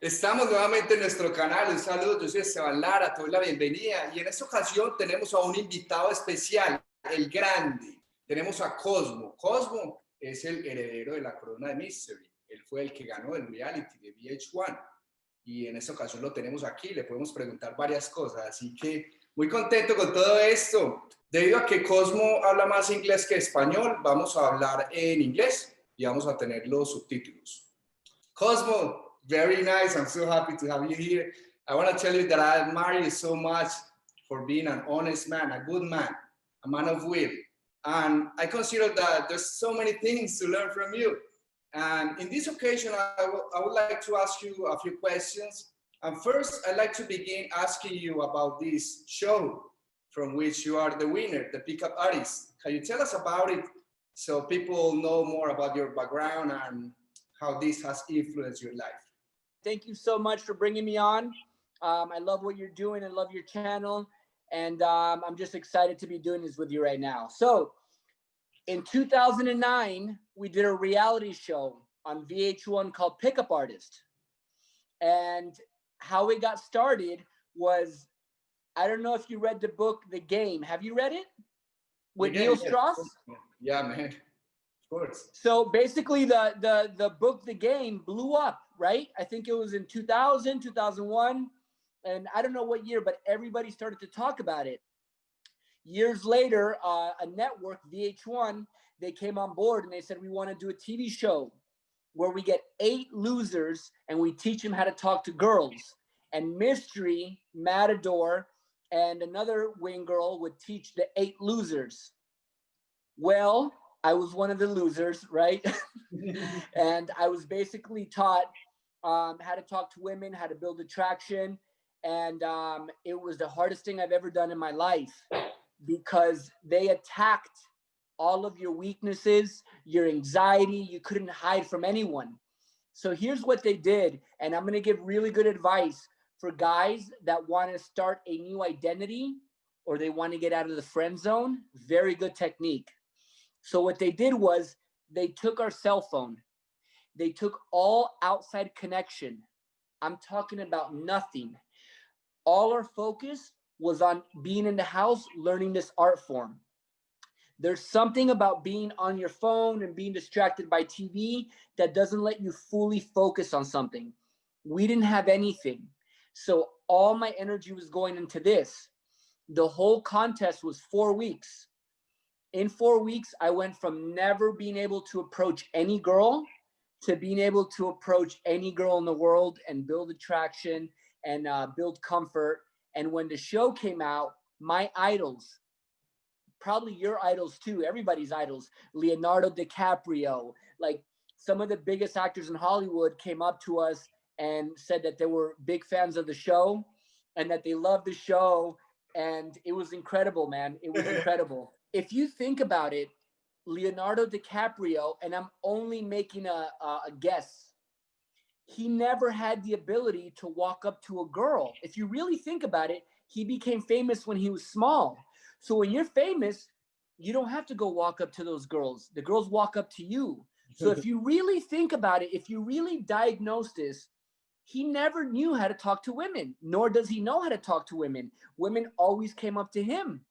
Estamos nuevamente en nuestro canal. Un saludo, yo soy Esteban Lara, te doy la bienvenida. Y en esta ocasión tenemos a un invitado especial, el grande. Tenemos a Kosmo. Kosmo es el heredero de la corona de Mystery. Él fue el que ganó el reality de VH1. Y en esta ocasión lo tenemos aquí, le podemos preguntar varias cosas. Así que muy contento con todo esto. Debido a que Kosmo habla más inglés que español, vamos a hablar en inglés y vamos a tener los subtítulos. Cosmo, very nice. I'm so happy to have you here. I want to tell you that I admire you so much for being an honest man, a good man, a man of will. And I consider that there's so many things to learn from you. And in this occasion, I would like to ask you a few questions. And first, I'd like to begin asking you about this show from which you are the winner, the Pickup Artist. Can you tell us about it so people know more about your background and how this has influenced your life? Thank you so much for bringing me on. I love what you're doing. I love your channel. And I'm just excited to be doing this with you right now. So in 2009, we did a reality show on VH1 called Pickup Artist. And how it got started was, I don't know if you read the book, The Game. Have you read it? With Neil Strauss? Yeah, man. Of course. So basically the book, The Game, blew up, right? I think it was in 2000, 2001. And I don't know what year, but everybody started to talk about it. Years later, a network, VH1, they came on board and they said, we want to do a TV show where we get 8 losers and we teach them how to talk to girls. And Mystery, Matador, and another wing girl would teach the 8 losers. Well, I was one of the losers, right? And I was basically taught how to talk to women, how to build attraction. And it was the hardest thing I've ever done in my life because they attacked all of your weaknesses, your anxiety. You couldn't hide from anyone. So here's what they did. And I'm going to give really good advice for guys that want to start a new identity or they want to get out of the friend zone. Very good technique. So what they did was they took our cell phone. They took all outside connection. I'm talking about nothing. All our focus was on being in the house, learning this art form. There's something about being on your phone and being distracted by TV that doesn't let you fully focus on something. We didn't have anything. So all my energy was going into this. The whole contest was 4 weeks. In 4 weeks, I went from never being able to approach any girl to being able to approach any girl in the world and build attraction and build comfort. And when the show came out, my idols, probably your idols too, everybody's idols, Leonardo DiCaprio, like some of the biggest actors in Hollywood came up to us and said that they were big fans of the show and that they loved the show. And it was incredible, man. It was incredible. If you think about it, Leonardo DiCaprio, and I'm only making a guess, he never had the ability to walk up to a girl. If you really think about it, he became famous when he was small. So when you're famous, you don't have to go walk up to those girls. The girls walk up to you. So if you really think about it, if you really diagnose this, he never knew how to talk to women, nor does he know how to talk to women. Women always came up to him.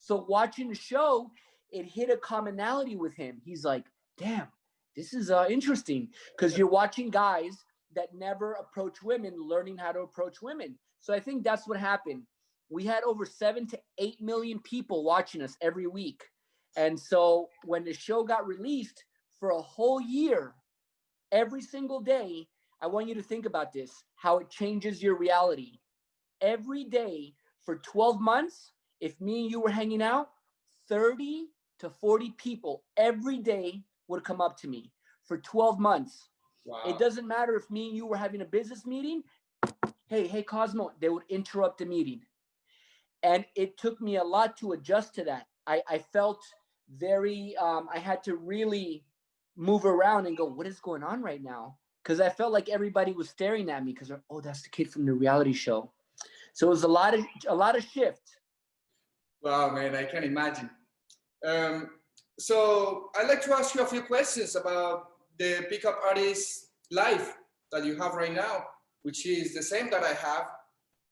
So watching the show, it hit a commonality with him. He's like, damn, this is interesting, because you're watching guys that never approach women learning how to approach women. So I think that's what happened. We had over 7 to 8 million people watching us every week. And so when the show got released for a whole year, every single day, I want you to think about this, how it changes your reality. Every day for 12 months, if me and you were hanging out, 30 to 40 people every day would come up to me for 12 months. Wow. It doesn't matter if me and you were having a business meeting. Hey, Cosmo, they would interrupt the meeting. And it took me a lot to adjust to that. I felt very, I had to really move around and go, what is going on right now? Because I felt like everybody was staring at me because, oh, that's the kid from the reality show. So it was a lot of shift. Wow, man, I can imagine. So I'd like to ask you a few questions about the pickup artist life that you have right now. which is the same that I have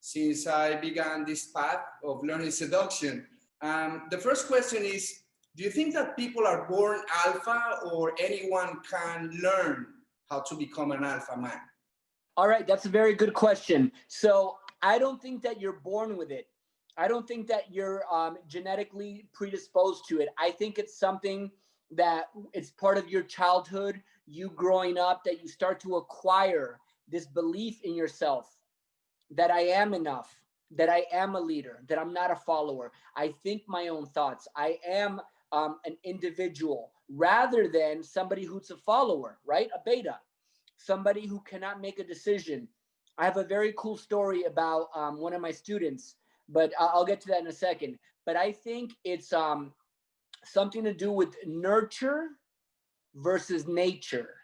since I began this path of learning seduction. The first question is, do you think that people are born alpha or anyone can learn how to become an alpha man? All right, that's a very good question. So I don't think that you're born with it. I don't think that you're genetically predisposed to it. I think it's something that it's part of your childhood, you growing up, that you start to acquire this belief in yourself that I am enough, that I am a leader, that I'm not a follower. I think my own thoughts. I am an individual rather than somebody who's a follower, right? A beta, somebody who cannot make a decision. I have a very cool story about one of my students, but I'll get to that in a second. But I think it's something to do with nurture versus nature.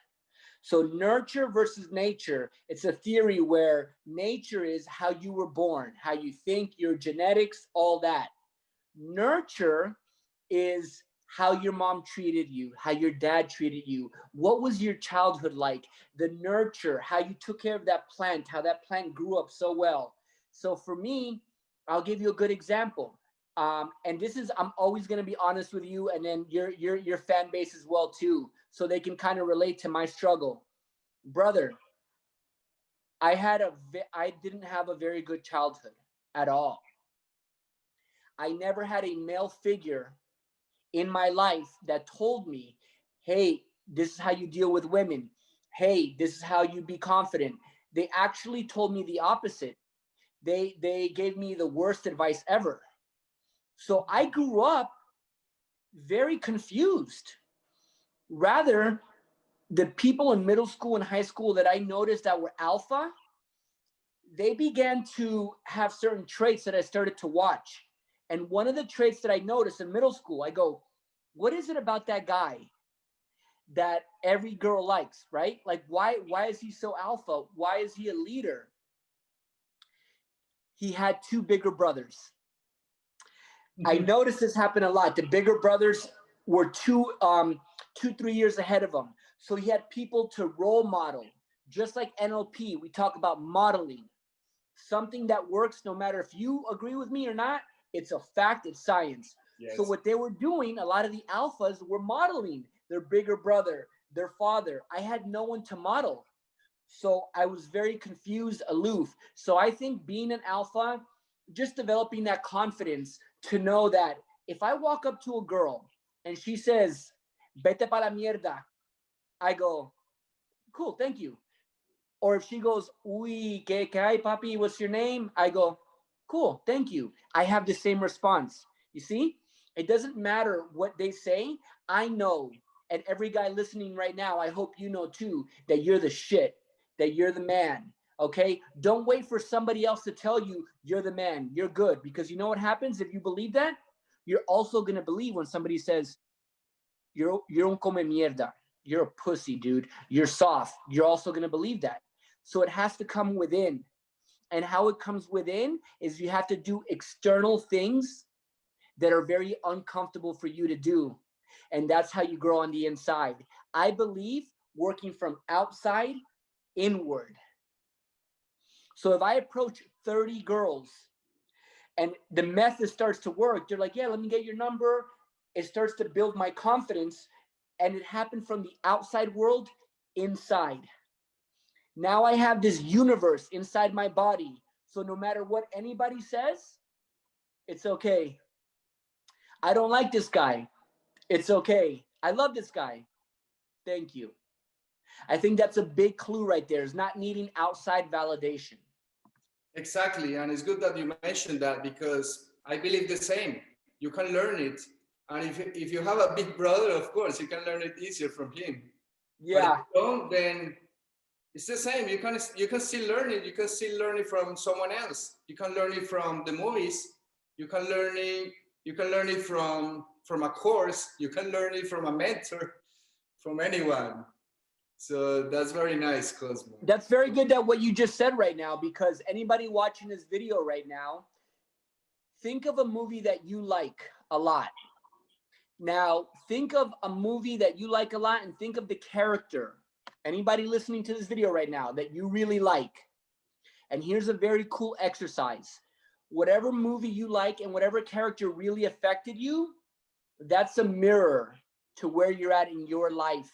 So nurture versus nature, it's a theory where nature is how you were born, how you think, your genetics, all that. Nurture is how your mom treated you, how your dad treated you. What was your childhood like? The nurture, how you took care of that plant, how that plant grew up so well. So for me, I'll give you a good example. And this is, I'm always going to be honest with you, and then your fan base as well too, so they can kind of relate to my struggle. Brother, I didn't have a very good childhood at all. I never had a male figure in my life that told me, hey, this is how you deal with women. Hey, this is how you be confident. They actually told me the opposite. They gave me the worst advice ever. So I grew up very confused. Rather, the people in middle school and high school that I noticed that were alpha, they began to have certain traits that I started to watch. And one of the traits that I noticed in middle school, I go, what is it about that guy that every girl likes, right? Like, why is he so alpha? Why is he a leader? He had two bigger brothers. I noticed this happen a lot. The bigger brothers were 3 years ahead of him. So he had people to role model. Just like NLP, we talk about modeling. Something that works no matter if you agree with me or not, it's a fact, it's science. Yes. So what they were doing, a lot of the alphas were modeling their bigger brother, their father. I had no one to model. So I was very confused, aloof. So I think being an alpha, just developing that confidence to know that if I walk up to a girl and she says, vete pa la mierda, I go, cool, thank you. Or if she goes, uy, que hay, papi, what's your name? I go, cool, thank you. I have the same response. You see, it doesn't matter what they say. I know, and every guy listening right now, I hope you know too, that you're the shit, that you're the man, okay? Don't wait for somebody else to tell you you're the man, you're good. Because you know what happens if you believe that? You're also going to believe when somebody says, you're un come mierda. You're a pussy, dude. You're soft. You're also going to believe that. So it has to come within. And how it comes within is you have to do external things that are very uncomfortable for you to do. And that's how you grow on the inside. I believe working from outside inward. So if I approach 30 girls and the method starts to work, they're like, yeah, let me get your number. It starts to build my confidence. And it happened from the outside world inside. Now I have this universe inside my body. So no matter what anybody says, it's okay. I don't like this guy. It's okay. I love this guy. Thank you. I think that's a big clue right there, is not needing outside validation. Exactly. And it's good that you mentioned that, because I believe the same. You can learn it. And if you have a big brother, of course, you can learn it easier from him. Yeah. But if you don't, then it's the same. You can still learn it. You can still learn it from someone else. You can learn it from the movies. You can learn it from a course. You can learn it from a mentor, from anyone. So that's very nice, Kosmo. That's very good that what you just said right now, because anybody watching this video right now, think of a movie that you like a lot. Now, think of a movie that you like a lot and think of the character. Anybody listening to this video right now that you really like. And here's a very cool exercise. Whatever movie you like and whatever character really affected you, that's a mirror to where you're at in your life,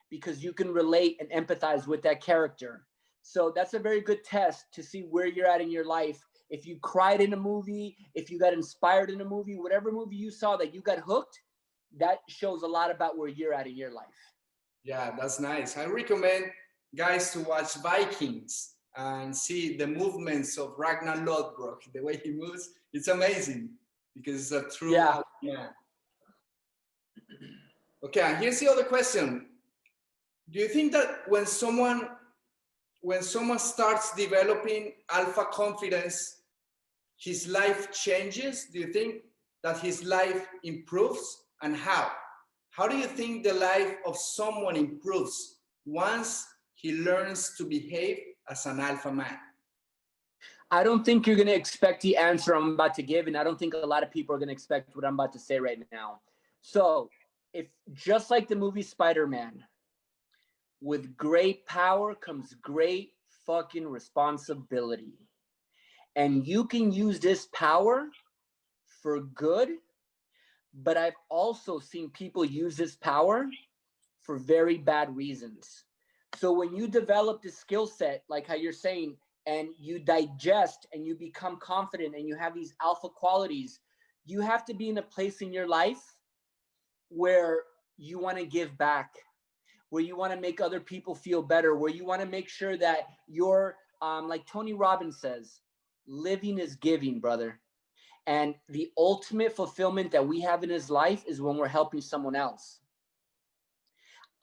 because you can relate and empathize with that character. So that's a very good test to see where you're at in your life. If you cried in a movie, if you got inspired in a movie, whatever movie you saw that you got hooked, that shows a lot about where you're at in your life. Yeah, that's nice. I recommend guys to watch Vikings and see the movements of Ragnar Lodbrok. The way he moves, it's amazing because it's a true man. Okay, and here's the other question. Do you think that when someone starts developing alpha confidence, his life changes? Do you think that his life improves, and how? How do you think the life of someone improves once he learns to behave as an alpha man? I don't think you're going to expect the answer I'm about to give, and I don't think a lot of people are going to expect what I'm about to say right now. So, if just like the movie Spider-Man, with great power comes great fucking responsibility. And you can use this power for good, but I've also seen people use this power for very bad reasons. So when you develop this skill set, like how you're saying, and you digest and you become confident and you have these alpha qualities, you have to be in a place in your life where you want to give back, where you want to make other people feel better, where you want to make sure that you're, like Tony Robbins says, living is giving, brother. And the ultimate fulfillment that we have in his life is when we're helping someone else.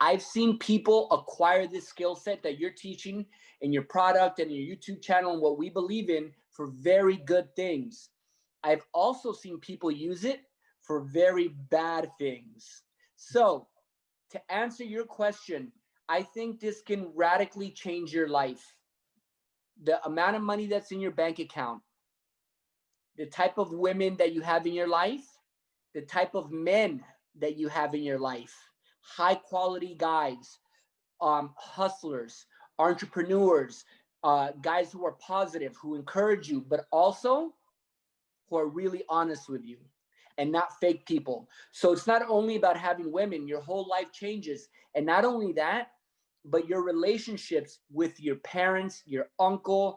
I've seen people acquire this skill set that you're teaching in your product and your YouTube channel and what we believe in for very good things. I've also seen people use it for very bad things. So, to answer your question, I think this can radically change your life. The amount of money that's in your bank account, the type of women that you have in your life, the type of men that you have in your life, high quality guys, hustlers, entrepreneurs, guys who are positive, who encourage you, but also who are really honest with you and not fake people. So it's not only about having women, your whole life changes. And not only that, but your relationships with your parents, your uncle,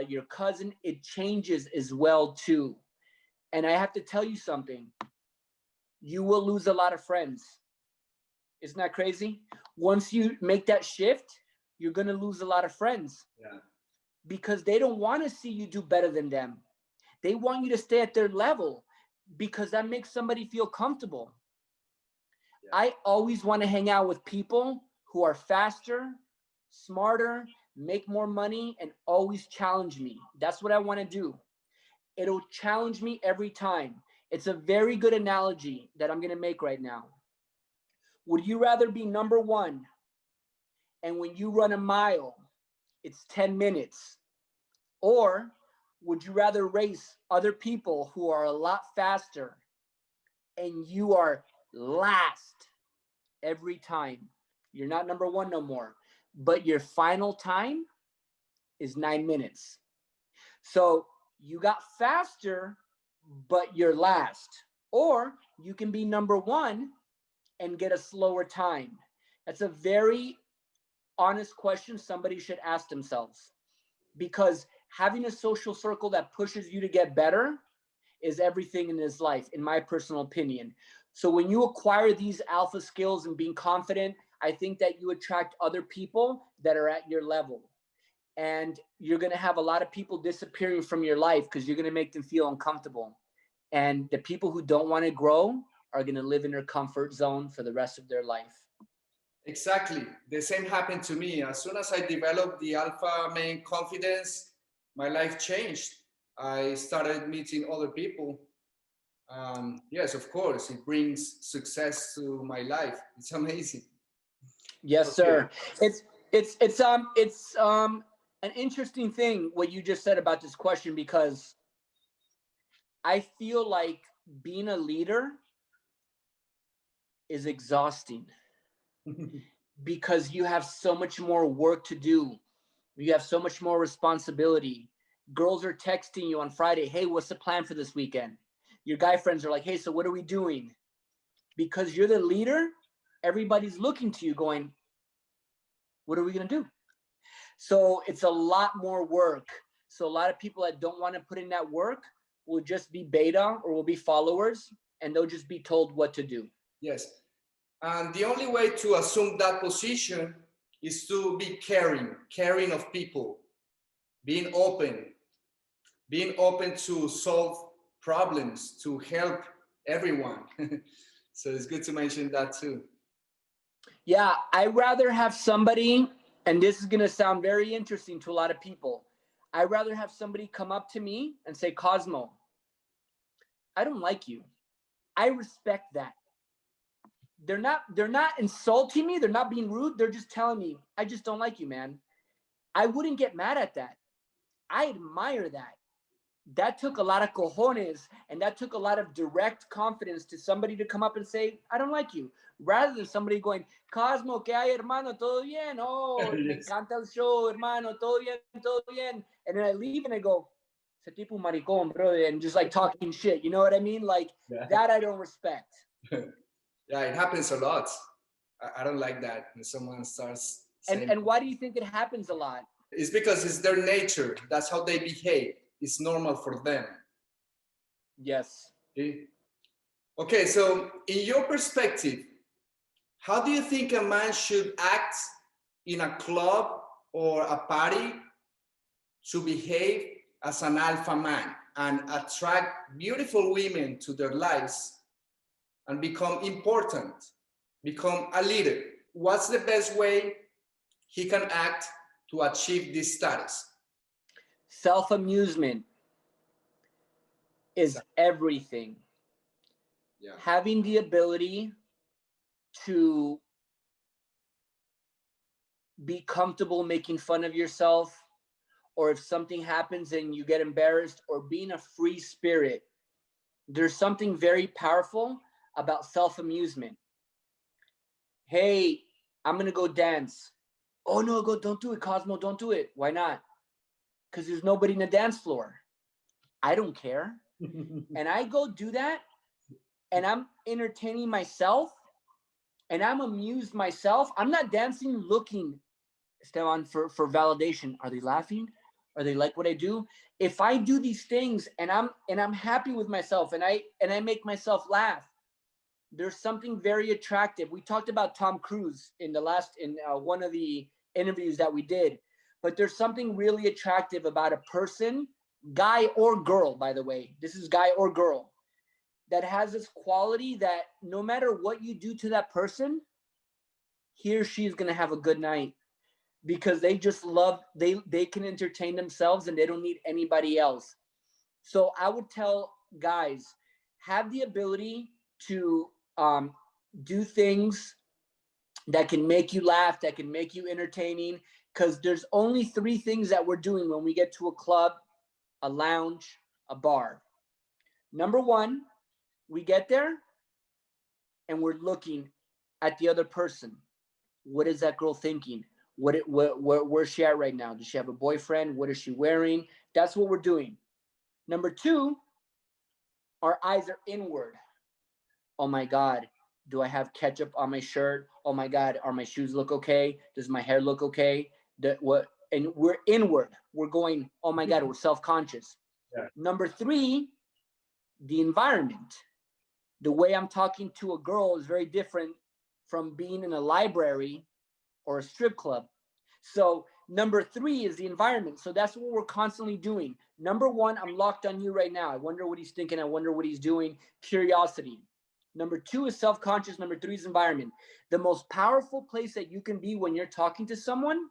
your cousin, it changes as well too. And I have to tell you something. You will lose a lot of friends. Isn't that crazy? Once you make that shift, you're going to lose a lot of friends. Yeah. Because they don't want to see you do better than them. They want you to stay at their level because that makes somebody feel comfortable. Yeah. I always want to hang out with people who are faster, smarter, make more money, and always challenge me. That's what I want to do. It'll challenge me every time. It's a very good analogy that I'm going to make right now. Would you rather be number one, and when you run a mile, it's 10 minutes? Or would you rather race other people who are a lot faster and you are last every time? You're not number one no more, but your final time is 9 minutes. So you got faster, but you're last. Or you can be number one and get a slower time. That's a very honest question somebody should ask themselves, because having a social circle that pushes you to get better is everything in this life, in my personal opinion. So when you acquire these alpha skills and being confident, I think that you attract other people that are at your level. And you're going to have a lot of people disappearing from your life because you're going to make them feel uncomfortable. And the people who don't want to grow are going to live in their comfort zone for the rest of their life. Exactly. The same happened to me. As soon as I developed the alpha male confidence, my life changed. I started meeting other people. Yes, of course, it brings success to my life. It's amazing. Yes, sir. It's an interesting thing what you just said about this question, because I feel like being a leader is exhausting because you have so much more work to do. You have so much more responsibility. Girls are texting you on Friday, hey, what's the plan for this weekend? Your guy friends are like, hey, so what are we doing? Because you're the leader, everybody's looking to you going, what are we going to do? So it's a lot more work. So a lot of people that don't want to put in that work will just be beta or will be followers, and they'll just be told what to do. Yes. And the only way to assume that position is to be caring of people, being open to solve problems, to help everyone. So it's good to mention that too. Yeah, I'd rather have somebody, and this is going to sound very interesting to a lot of people. I'd rather have somebody come up to me and say, Kosmo, I don't like you. I respect that. They're not insulting me. They're not being rude. They're just telling me, I just don't like you, man. I wouldn't get mad at that. I admire that. That took a lot of cojones, and that took a lot of direct confidence to somebody to come up and say, I don't like you, rather than somebody going, Cosmo, ¿qué hay, hermano? ¿Todo bien? Oh, Yes. me encanta el show, hermano, todo bien, todo bien. And then I leave and I go, ese tipo maricón, brother, and just like talking shit. You know what I mean? Like, that I don't respect. Yeah, it happens a lot. I don't like that when someone starts saying... And why do you think it happens a lot? It's because it's their nature. That's how they behave. It's normal for them. Yes. Okay, so in your perspective, how do you think a man should act in a club or a party to behave as an alpha man and attract beautiful women to their lives and become important, become a leader? What's the best way he can act to achieve this status? Self-amusement is everything. Yeah. Having the ability to be comfortable making fun of yourself, or if something happens and you get embarrassed, or being a free spirit. There's something very powerful about self-amusement. Hey, I'm going to go dance. Oh, no, don't do it, Cosmo, don't do it. Why not? Because there's nobody in the dance floor. I don't care. And I go do that, and I'm entertaining myself, and I'm amused myself. I'm not dancing looking, Esteban, for validation. Are they laughing? Are they like what I do? If I do these things and I'm happy with myself, and I make myself laugh, there's something very attractive. We talked about Tom Cruise in one of the interviews that we did, but there's something really attractive about a person, guy or girl, by the way, this is guy or girl, that has this quality that no matter what you do to that person, he or she is going to have a good night, because they just love, they can entertain themselves and they don't need anybody else. So I would tell guys, have the ability to do things that can make you laugh, that can make you entertaining, because there's only 3 things that we're doing when we get to a club, a lounge, a bar. Number 1, we get there and we're looking at the other person. What is that girl thinking? Where's she at right now? Does she have a boyfriend? What is she wearing? That's what we're doing. Number 2, our eyes are inward. Oh my God, do I have ketchup on my shirt? Oh my God, are my shoes look okay? Does my hair look okay? And we're inward. We're going, oh my God, we're self-conscious. Yeah. Number 3, the environment. The way I'm talking to a girl is very different from being in a library or a strip club. So number 3 is the environment. So that's what we're constantly doing. Number 1, I'm locked on you right now. I wonder what he's thinking. I wonder what he's doing. Curiosity. Number 2 is self-conscious. Number 3 is environment. The most powerful place that you can be when you're talking to someone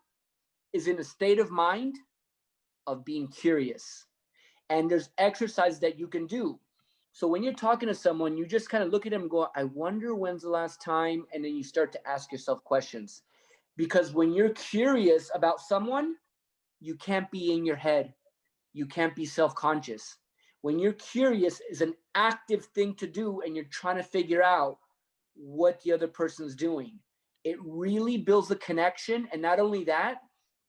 is in a state of mind of being curious. And there's exercises that you can do. So when you're talking to someone, you just kind of look at them and go, I wonder when's the last time? And then you start to ask yourself questions. Because when you're curious about someone, you can't be in your head. You can't be self-conscious. When you're curious, is an active thing to do, and you're trying to figure out what the other person is doing. It really builds the connection. And not only that,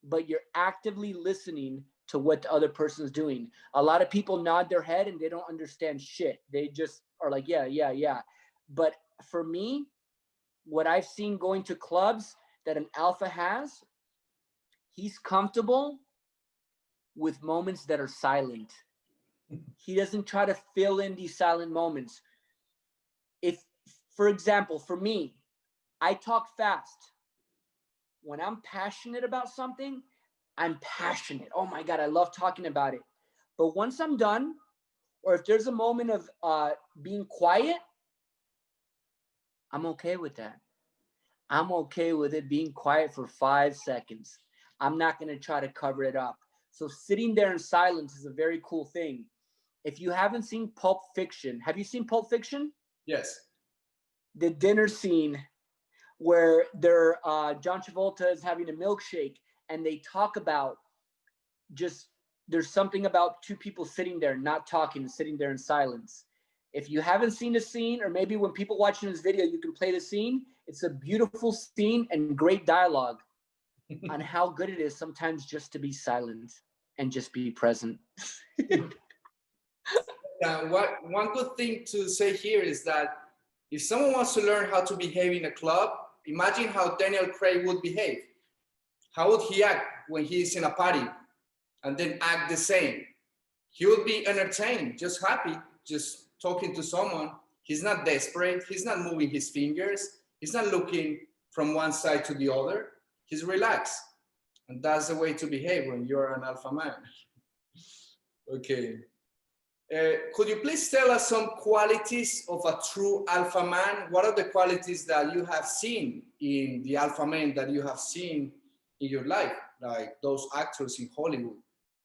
but you're actively listening to what the other person is doing. A lot of people nod their head and they don't understand shit. They just are like, yeah, yeah, yeah. But for me, what I've seen going to clubs that an alpha has, he's comfortable with moments that are silent. He doesn't try to fill in these silent moments. If, for example, for me, I talk fast. When I'm passionate about something, I'm passionate. Oh my God, I love talking about it. But once I'm done, or if there's a moment of being quiet, I'm okay with that. I'm okay with it being quiet for 5 seconds. I'm not going to try to cover it up. So sitting there in silence is a very cool thing. If you haven't seen Pulp Fiction, have you seen Pulp Fiction? Yes. The dinner scene where they're John Travolta is having a milkshake and they talk about just, there's something about two people sitting there not talking, sitting there in silence. If you haven't seen the scene, or maybe when people watching this video, you can play the scene. It's a beautiful scene and great dialogue on how good it is sometimes just to be silent and just be present. One good thing to say here is that if someone wants to learn how to behave in a club, imagine how Daniel Craig would behave. How would he act when he's in a party and then act the same? He would be entertained, just happy, just talking to someone. He's not desperate. He's not moving his fingers. He's not looking from one side to the other. He's relaxed. And that's the way to behave when you're an alpha man. Okay. Could you please tell us some qualities of a true alpha man? What are the qualities that you have seen in the alpha men that you have seen in your life, like those actors in Hollywood?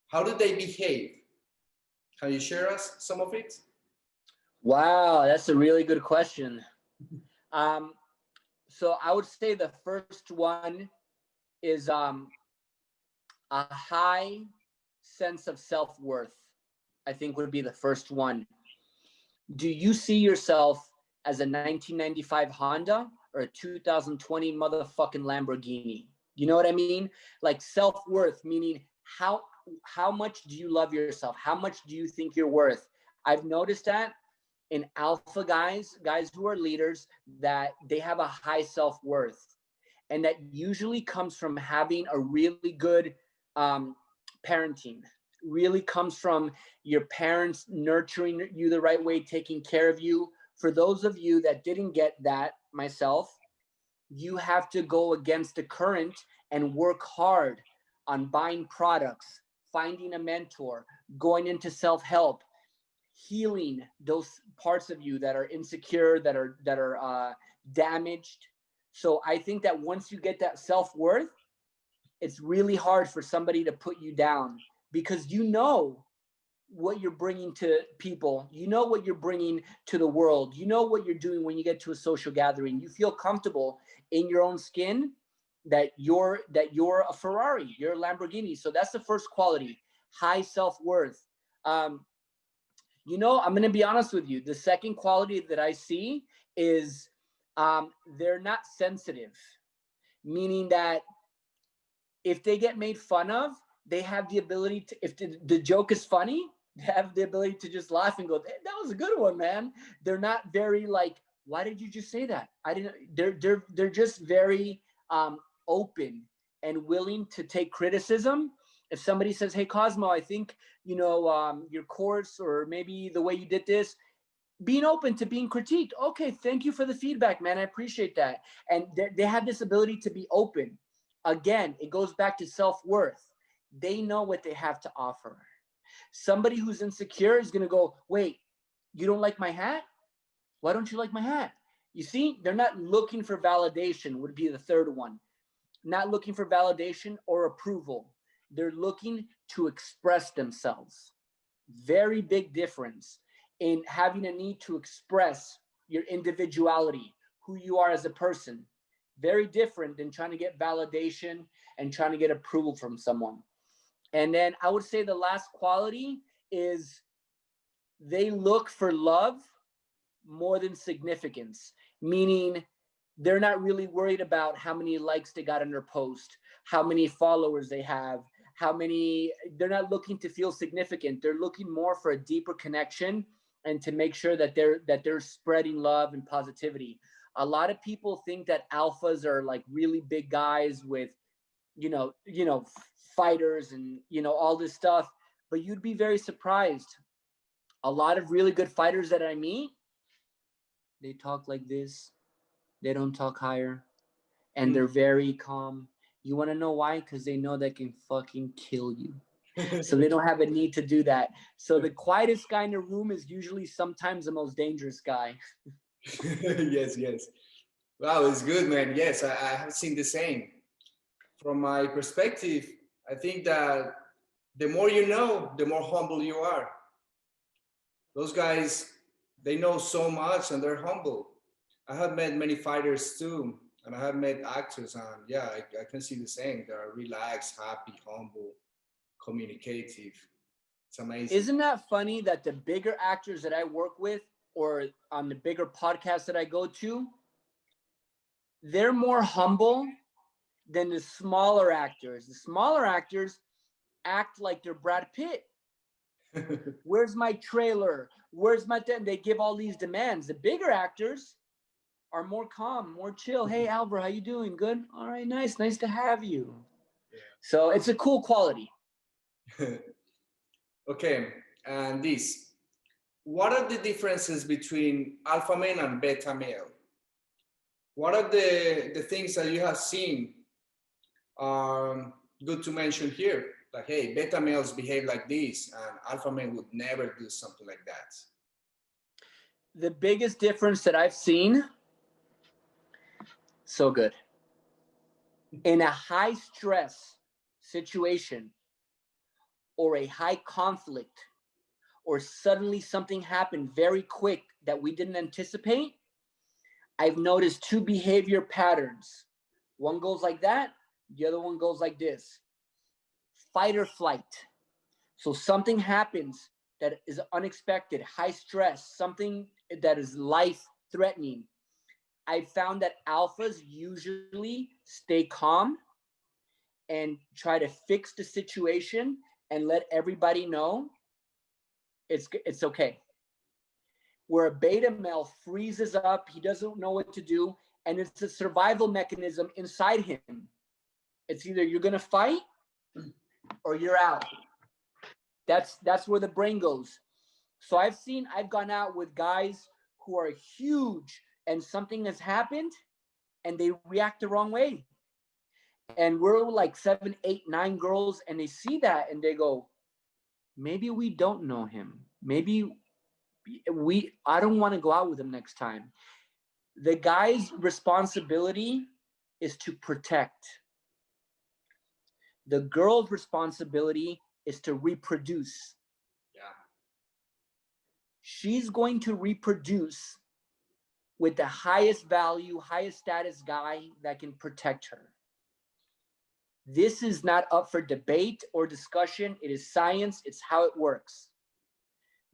How do they behave? Can you share us some of it? Wow, that's a really good question. So I would say the first one is a high sense of self-worth, I think would be the first one. Do you see yourself as a 1995 Honda or a 2020 motherfucking Lamborghini? You know what I mean? Like self-worth, meaning how much do you love yourself? How much do you think you're worth? I've noticed that in alpha guys who are leaders, that they have a high self-worth. And that usually comes from having a really good parenting, really comes from your parents nurturing you the right way, taking care of you. For those of you that didn't get that, myself, you have to go against the current and work hard on buying products, finding a mentor, going into self-help, healing those parts of you that are insecure, that are damaged. So I think that once you get that self-worth, it's really hard for somebody to put you down, because you know what you're bringing to people. You know what you're bringing to the world. You know what you're doing when you get to a social gathering. You feel comfortable in your own skin that you're a Ferrari, you're a Lamborghini. So that's the first quality, high self-worth. You know, I'm going to be honest with you. The second quality that I see is they're not sensitive, meaning that if they get made fun of, they have the ability to, if the joke is funny, they have the ability to just laugh and go, that was a good one, man. They're not very like, why did you just say that? I didn't, they're just very open and willing to take criticism. If somebody says, hey, Cosmo, I think, you know, your course or maybe the way you did this, being open to being critiqued. Okay, thank you for the feedback, man. I appreciate that. And they have this ability to be open. Again, it goes back to self-worth. They know what they have to offer. Somebody who's insecure is going to go, wait, you don't like my hat? Why don't you like my hat? You see, they're not looking for validation, would be the third one. Not looking for validation or approval. They're looking to express themselves. Very big difference in having a need to express your individuality, who you are as a person. Very different than trying to get validation and trying to get approval from someone. And then I would say the last quality is they look for love more than significance, meaning they're not really worried about how many likes they got on their post, how many followers they have, they're not looking to feel significant. They're looking more for a deeper connection and to make sure that they're spreading love and positivity. A lot of people think that alphas are like really big guys with, fighters and, all this stuff, but you'd be very surprised. A lot of really good fighters that I meet, they talk like this. They don't talk higher. And they're very calm. You want to know why? Because they know they can fucking kill you. So they don't have a need to do that. So the quietest guy in the room is usually sometimes the most dangerous guy. Yes, yes. Wow, it's good, man. Yes, I have seen the same. From my perspective, I think that the more you know, the more humble you are. Those guys, they know so much and they're humble. I have met many fighters too, and I have met actors, and yeah, I can see the same. They're relaxed, happy, humble, communicative. It's amazing. Isn't that funny that the bigger actors that I work with or on the bigger podcasts that I go to, they're more humble than the smaller actors. The smaller actors act like they're Brad Pitt. Where's my trailer? Where's my they give all these demands. The bigger actors are more calm, more chill. Hey, Albert, how you doing? Good? All right, nice to have you. Yeah. So it's a cool quality. Okay, and this. What are the differences between alpha male and beta male? What are the things that you have seen good to mention here? Like, hey, beta males behave like this, and alpha male would never do something like that. The biggest difference that I've seen, so good. In a high stress situation or a high conflict, or suddenly something happened very quick that we didn't anticipate, I've noticed two behavior patterns. One goes like that, the other one goes like this. Fight or flight. So something happens that is unexpected, high stress, something that is life-threatening. I found that alphas usually stay calm and try to fix the situation and let everybody know it's okay. Where a beta male freezes up, he doesn't know what to do, and it's a survival mechanism inside him. It's either you're gonna fight or you're out. That's where the brain goes. So I've gone out with guys who are huge and something has happened and they react the wrong way. And we're like 7, 8, 9 girls and they see that and they go, maybe we don't know him. Maybe I don't want to go out with him next time. The guy's responsibility is to protect. The girl's responsibility is to reproduce. Yeah. She's going to reproduce with the highest value, highest status guy that can protect her. This is not up for debate or discussion. It is science. It's how it works.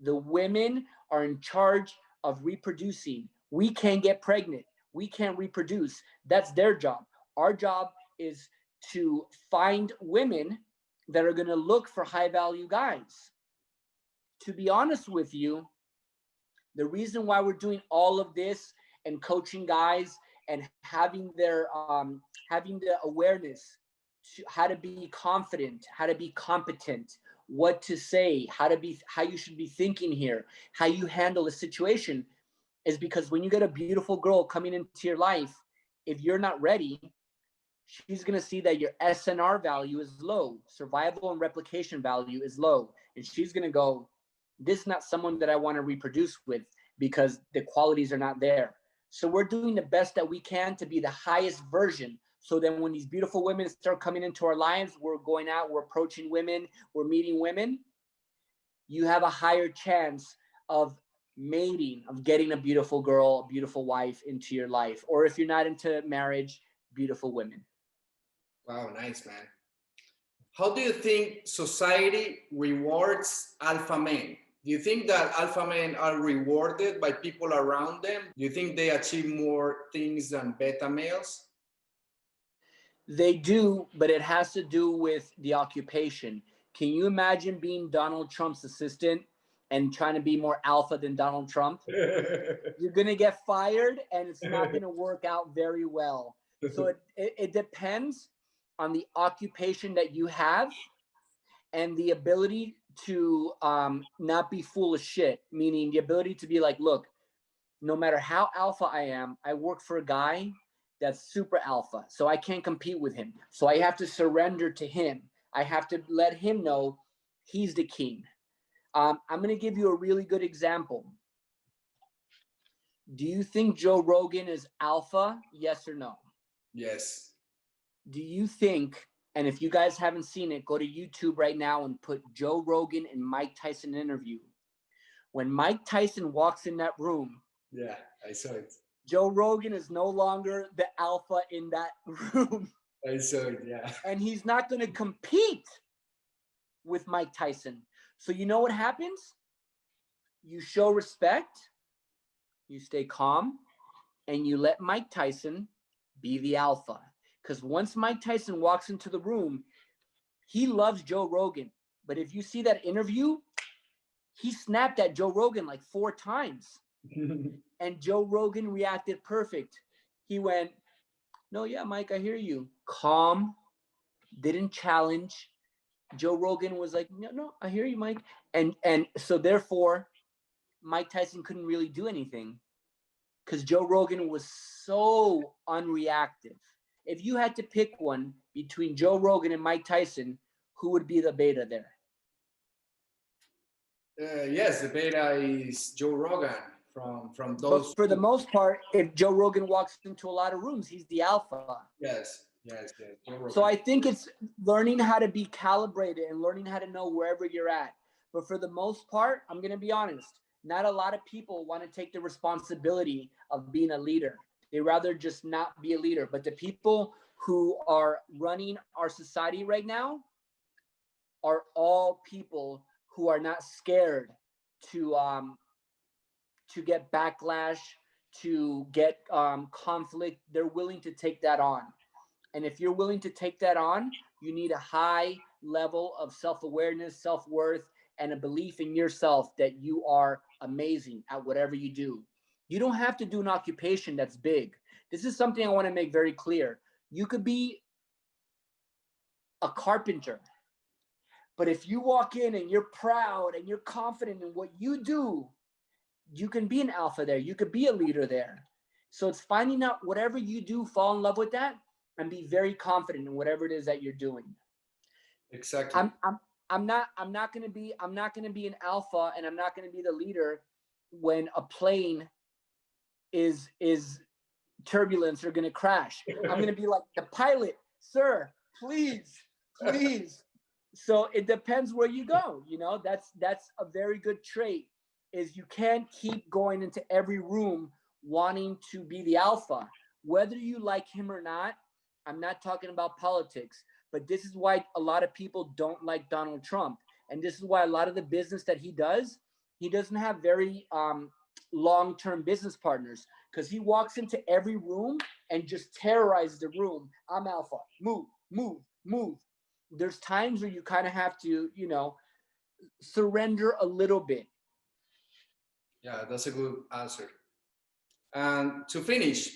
The women are in charge of reproducing. We can't get pregnant. We can't reproduce. That's their job. Our job is to find women that are going to look for high value guys. To be honest with you, the reason why we're doing all of this and coaching guys and having having the awareness to how to be confident, how to be competent, what to say, how you should be thinking here, how you handle a situation, is because when you get a beautiful girl coming into your life, if you're not ready, she's going to see that your SNR value is low, survival and replication value is low, and she's going to go, this is not someone that I want to reproduce with because the qualities are not there. So we're doing the best that we can to be the highest version. So then when these beautiful women start coming into our lives, we're going out, we're approaching women, we're meeting women, you have a higher chance of mating, of getting a beautiful girl, a beautiful wife into your life. Or if you're not into marriage, beautiful women. Wow, nice, man. How do you think society rewards alpha men? Do you think that alpha men are rewarded by people around them? Do you think they achieve more things than beta males? They do, but it has to do with the occupation. Can you imagine being Donald Trump's assistant and trying to be more alpha than Donald Trump? You're going to get fired, and it's not going to work out very well. So it depends on the occupation that you have and the ability to not be full of shit, meaning the ability to be like, look, no matter how alpha I am, I work for a guy that's super alpha, so I can't compete with him. So I have to surrender to him. I have to let him know he's the king. I'm going to give you a really good example. Do you think Joe Rogan is alpha? Yes or no? Yes. Do you think, and if you guys haven't seen it, go to YouTube right now and put Joe Rogan and Mike Tyson interview. When Mike Tyson walks in that room, yeah, I saw it. Joe Rogan is no longer the alpha in that room. I saw it, yeah. And he's not going to compete with Mike Tyson. So you know what happens? You show respect, you stay calm, and you let Mike Tyson be the alpha. Because once Mike Tyson walks into the room, he loves Joe Rogan. But if you see that interview, he snapped at Joe Rogan like 4 times. And Joe Rogan reacted perfect. He went, no, yeah, Mike, I hear you. Calm, didn't challenge. Joe Rogan was like, no, I hear you, Mike. And so therefore, Mike Tyson couldn't really do anything because Joe Rogan was so unreactive. If you had to pick one between Joe Rogan and Mike Tyson, who would be the beta there? Yes, the beta is Joe Rogan from those. But for the most part, if Joe Rogan walks into a lot of rooms, he's the alpha. Yes. So I think it's learning how to be calibrated and learning how to know wherever you're at. But for the most part, I'm going to be honest, not a lot of people want to take the responsibility of being a leader. They rather just not be a leader. But the people who are running our society right now are all people who are not scared to get backlash, to get conflict. They're willing to take that on. And if you're willing to take that on, you need a high level of self-awareness, self-worth, and a belief in yourself that you are amazing at whatever you do. You don't have to do an occupation that's big. This is something I want to make very clear. You could be a carpenter, but if you walk in and you're proud and you're confident in what you do, you can be an alpha there. You could be a leader there. So it's finding out whatever you do, fall in love with that, and be very confident in whatever it is that you're doing. Exactly. I'm not going to be an alpha, and I'm not going to be the leader when a plane is turbulence or going to crash. I'm going to be like the pilot, sir, please. So it depends where you go. You know, that's a very good trait, is you can't keep going into every room wanting to be the alpha, whether you like him or not. I'm not talking about politics, but this is why a lot of people don't like Donald Trump. And this is why a lot of the business that he doesn't have very long-term business partners, because he walks into every room and just terrorizes the room. I'm alpha, move. There's times where you kind of have to, surrender a little bit. Yeah, that's a good answer. And to finish,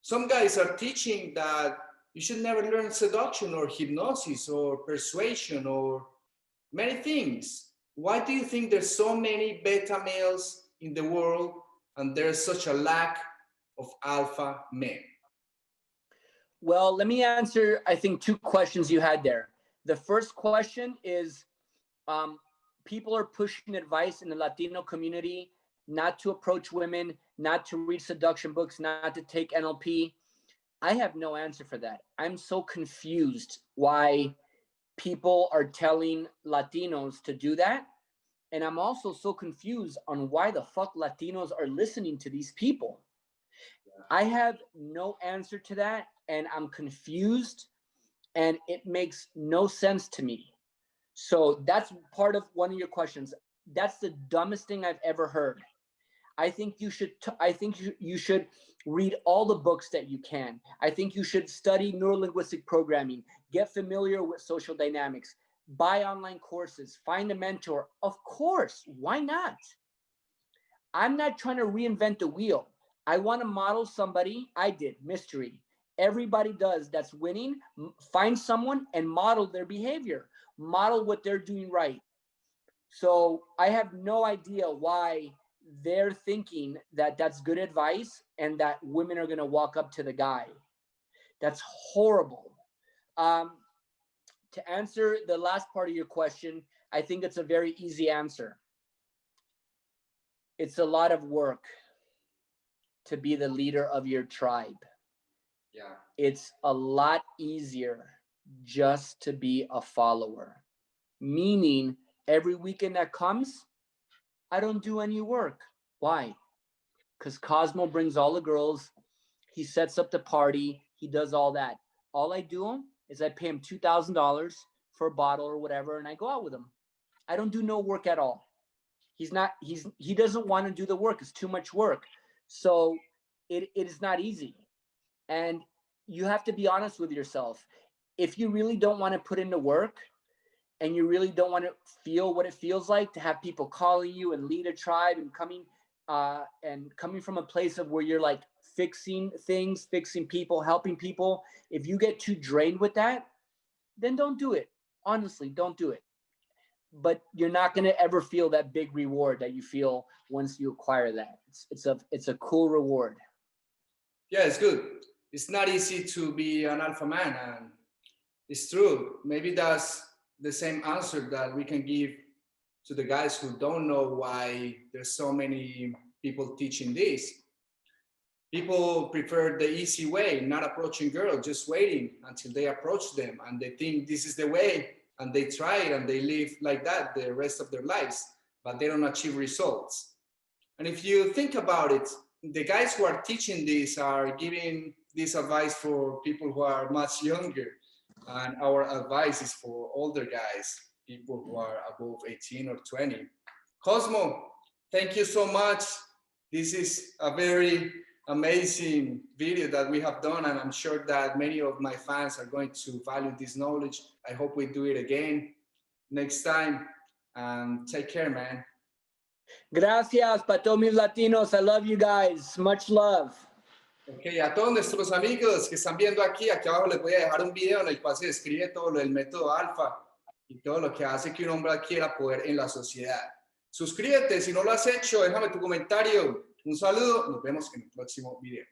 some guys are teaching that you should never learn seduction or hypnosis or persuasion or many things. Why do you think there's so many beta males in the world and there's such a lack of alpha men? Well, let me answer, I think, 2 questions you had there. The first question is, people are pushing advice in the Latino community not to approach women, not to read seduction books, not to take NLP. I have no answer for that. I'm so confused why people are telling Latinos to do that. And I'm also so confused on why the fuck Latinos are listening to these people. I have no answer to that, and I'm confused, and it makes no sense to me. So that's part of one of your questions. That's the dumbest thing I've ever heard. I think you should. I think you should read all the books that you can. I think you should study neurolinguistic programming. Get familiar with social dynamics. Buy online courses. Find a mentor. Of course, why not? I'm not trying to reinvent the wheel. I want to model somebody. I did mystery. Everybody does that's winning. Find someone and model their behavior. Model what they're doing right. So I have no idea why they're thinking that that's good advice and that women are going to walk up to the guy. That's horrible. To answer the last part of your question, I think it's a very easy answer. It's a lot of work to be the leader of your tribe. Yeah. It's a lot easier just to be a follower. Meaning, every weekend that comes, I don't do any work. Why? Because Kosmo brings all the girls. He sets up the party. He does all that. All I do is I pay him $2,000 for a bottle or whatever, and I go out with him. I don't do no work at all. He doesn't want to do the work. It's too much work. So it is not easy. And you have to be honest with yourself. If you really don't want to put in the work, and you really don't want to feel what it feels like to have people calling you and lead a tribe and coming from a place of where you're like fixing things, fixing people, helping people. If you get too drained with that, then don't do it. Honestly, don't do it. But you're not going to ever feel that big reward that you feel once you acquire that. It's a cool reward. Yeah, it's good. It's not easy to be an alpha man, and it's true. Maybe that's the same answer that we can give to the guys who don't know why there's so many people teaching this. People prefer the easy way, not approaching girls, just waiting until they approach them and they think this is the way and they try it and they live like that the rest of their lives, but they don't achieve results. And if you think about it, the guys who are teaching this are giving this advice for people who are much younger. And our advice is for older guys, people who are above 18 or 20. Kosmo, thank you so much. This is a very amazing video that we have done, and I'm sure that many of my fans are going to value this knowledge. I hope we do it again next time, and take care, man. Gracias para todos mis latinos. I love you guys. Much love. Ok, a todos nuestros amigos que están viendo aquí abajo les voy a dejar un video en el cual se describe todo lo del método Alfa y todo lo que hace que un hombre adquiera poder en la sociedad. Suscríbete si no lo has hecho, déjame tu comentario. Un saludo, nos vemos en el próximo video.